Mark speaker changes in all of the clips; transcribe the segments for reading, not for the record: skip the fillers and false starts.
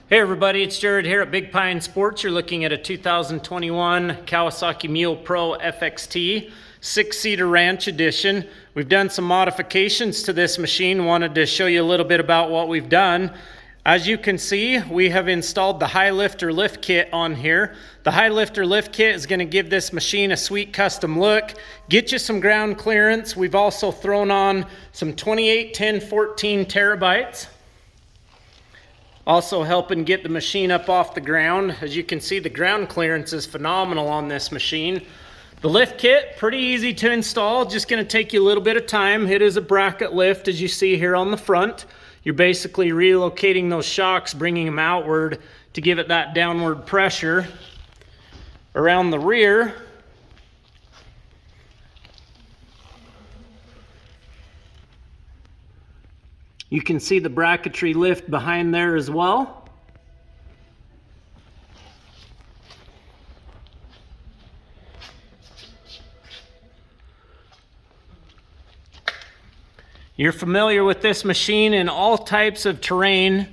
Speaker 1: Hey everybody, it's Jared here at Big Pine Sports. You're looking at a 2021 Kawasaki MULE Pro-FXT 6-seater Ranch Edition. We've done some modifications to this machine. Wanted to show you a little bit about what we've done. As you can see, we have installed the high lifter lift kit on here. The high lifter lift kit is going to give this machine a sweet custom look, get you some ground clearance. We've also thrown on some 28, 10, 14 terabytes. Also helping get the machine up off the ground. As you can see, the ground clearance is phenomenal on this machine. The lift kit, pretty easy to install, just going to take you a little bit of time. It is a bracket lift, as you see here on the front. You're basically relocating those shocks, bringing them outward to give it that downward pressure. Around the rear, you can see the bracketry lift behind there as well. You're familiar with this machine in all types of terrain,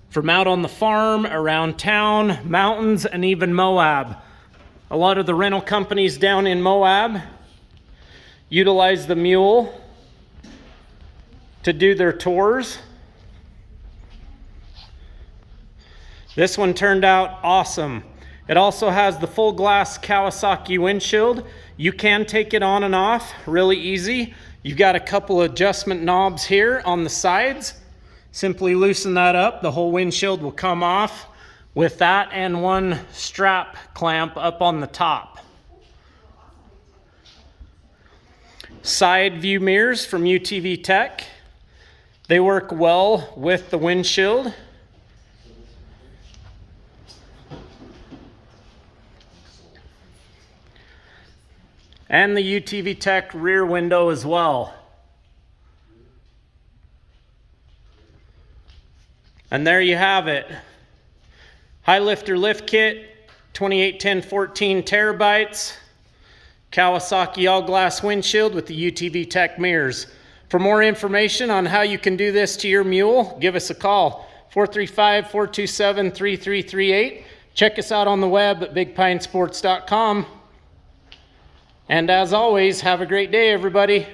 Speaker 1: from out on the farm, around town, mountains, and even Moab. A lot of the rental companies down in Moab utilize the MULE to do their tours. This one turned out awesome. It also has the full glass Kawasaki windshield. You can take it on and off really easy. You've got a couple adjustment knobs here on the sides. Simply loosen that up, the whole windshield will come off with that and one strap clamp up on the top. Side view mirrors from UTV Tech. They work well with the windshield. And the UTV Tech rear window as well. And there you have it. High lifter lift kit, 28, 10, 14 terabytes. Kawasaki all glass windshield with the UTV Tech mirrors. For more information on how you can do this to your mule, give us a call, 435-427-3338. Check us out on the web at bigpinesports.com. And as always, have a great day, everybody.